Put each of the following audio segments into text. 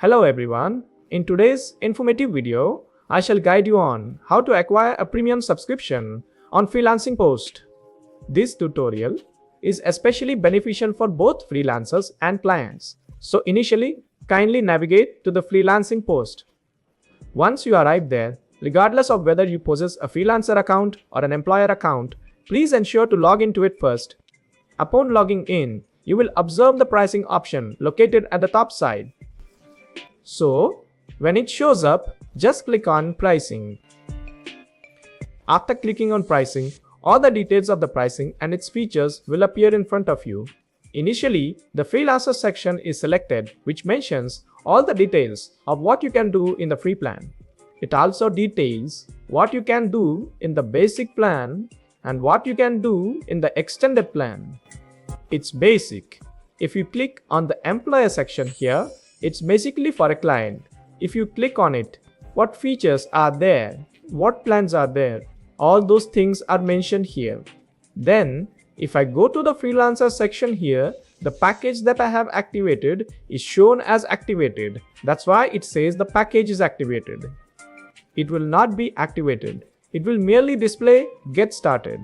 Hello everyone. In today's informative video, I shall guide you on how to acquire a premium subscription on FreelancingPost. This tutorial is especially beneficial for both freelancers and clients. So initially, kindly navigate to the Freelancing post. Once you arrive there, regardless of whether you possess a freelancer account or an employer account, please ensure to log into it first. Upon logging in, you will observe the pricing option located at the top side. So, when it shows up, just click on Pricing. After clicking on Pricing, all the details of the pricing and its features will appear in front of you. Initially, the Freelancer section is selected, which mentions all the details of what you can do in the free plan. It also details what you can do in the basic plan and what you can do in the extended plan. It's basic. If you click on the employer section here, it's basically for a client. If you click on it, what features are there, what plans are there, all those things are mentioned here. Then, if I go to the freelancer section here, the package that I have activated is shown as activated. That's why it says the package is activated. It will not be activated. It will merely display Get Started.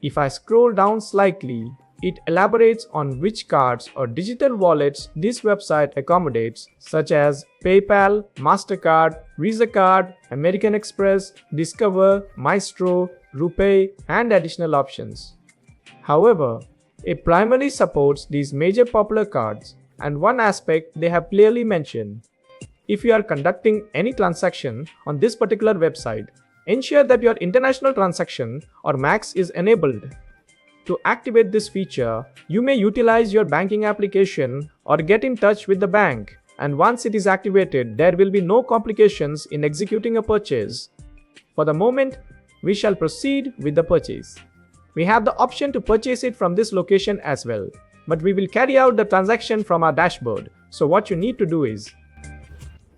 If I scroll down slightly, it elaborates on which cards or digital wallets this website accommodates, such as PayPal, MasterCard, Visa Card, American Express, Discover, Maestro, RuPay, and additional options. However, it primarily supports these major popular cards, and one aspect they have clearly mentioned. If you are conducting any transaction on this particular website, ensure that your international transaction or MAX is enabled. To activate this feature, you may utilize your banking application or get in touch with the bank, and once it is activated, there will be no complications in executing a purchase. For the moment, we shall proceed with the purchase. We have the option to purchase it from this location as well, but we will carry out the transaction from our dashboard. So what you need to do is,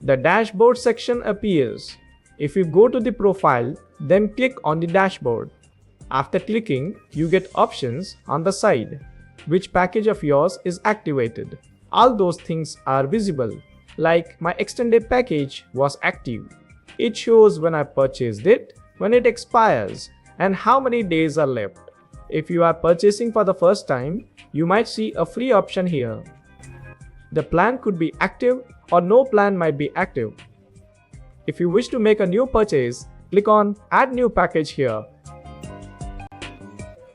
the dashboard section appears. If you go to the profile, then click on the dashboard. After clicking, you get options on the side. Which package of yours is activated? All those things are visible. Like my extended package was active. It shows when I purchased it, when it expires, and how many days are left. If you are purchasing for the first time, you might see a free option here. The plan could be active or no plan might be active. If you wish to make a new purchase, click on Add New Package here.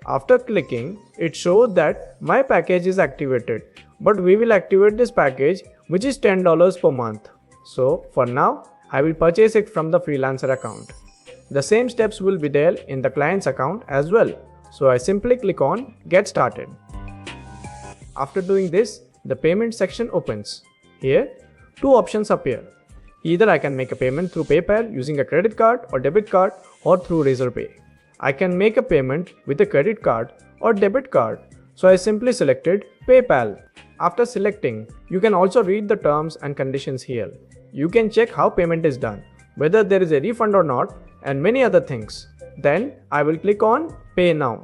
After clicking, it shows that my package is activated, but we will activate this package, which is $10 per month. So for now, I will purchase it from the freelancer account. The same steps will be there in the client's account as well. So I simply click on Get Started. After doing this, the payment section opens. Here, two options appear. Either I can make a payment through PayPal using a credit card or debit card, or through Razorpay. I can make a payment with a credit card or debit card, so I simply selected PayPal. After selecting, you can also read the terms and conditions here. You can check how payment is done, whether there is a refund or not, and many other things. Then I will click on Pay Now.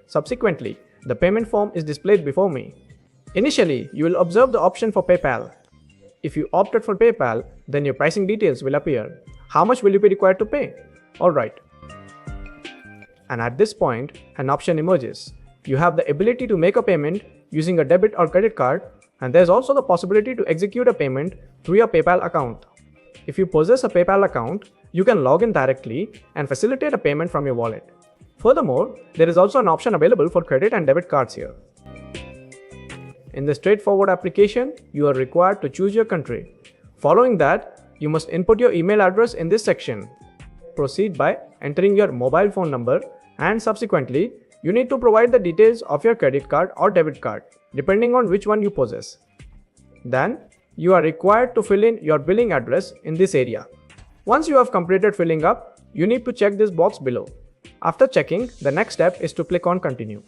Subsequently, the payment form is displayed before me. Initially, you will observe the option for PayPal. If you opted for PayPal, then your pricing details will appear. How much will you be required to pay? Alright. And at this point, an option emerges. You have the ability to make a payment using a debit or credit card, and there's also the possibility to execute a payment through your PayPal account. If you possess a PayPal account, you can log in directly and facilitate a payment from your wallet. Furthermore, there is also an option available for credit and debit cards here. In the straightforward application, you are required to choose your country. Following that, you must input your email address in this section. Proceed by entering your mobile phone number, and subsequently, you need to provide the details of your credit card or debit card, depending on which one you possess. Then, you are required to fill in your billing address in this area. Once you have completed filling up, you need to check this box below. After checking, the next step is to click on Continue.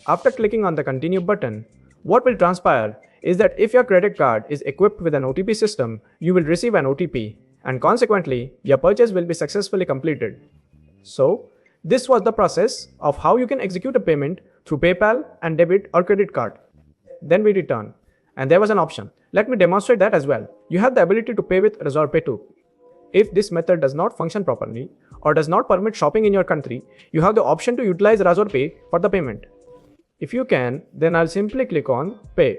After clicking on the Continue button, what will transpire is that if your credit card is equipped with an OTP system, you will receive an OTP, and consequently, your purchase will be successfully completed. So, this was the process of how you can execute a payment through PayPal and debit or credit card. Then we return. and there was an option. Let me demonstrate that as well. You have the ability to pay with Razor Pay too. If this method does not function properly or does not permit shopping in your country, you have the option to utilize Razor Pay for the payment. If you can, then I'll simply click on Pay.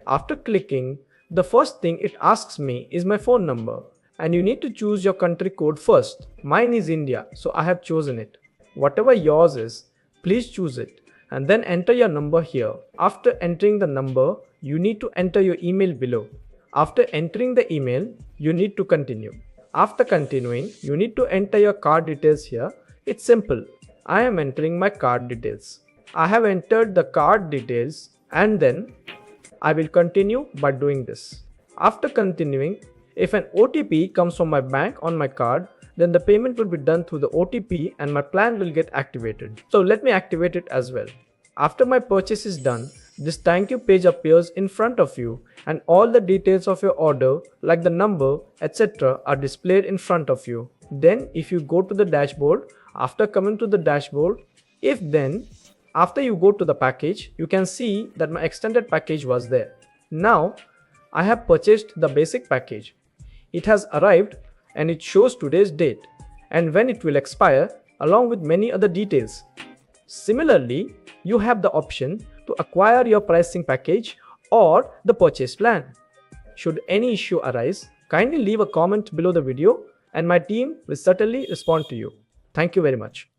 After clicking, the first thing it asks me is my phone number, and you need to choose your country code first. Mine is India, so I have chosen it. Whatever yours is, please choose it and then enter your number here. After entering the number, you need to enter your email below. After entering the email, you need to continue. After continuing, you need to enter your card details here. It's simple. I am entering my card details. I have entered the card details and then I will continue by doing this. After continuing, if an OTP comes from my bank on my card, then the payment will be done through the OTP and my plan will get activated. So let me activate it as well. After my purchase is done, this thank you page appears in front of you and all the details of your order like the number, etc. are displayed in front of you. Then if you go to the dashboard, after coming to the dashboard, after you go to the package, you can see that my extended package was there. Now I have purchased the basic package. It has arrived and it shows today's date and when it will expire along with many other details. Similarly, you have the option to acquire your pricing package or the purchase plan. Should any issue arise, kindly leave a comment below the video and my team will certainly respond to you. Thank you very much.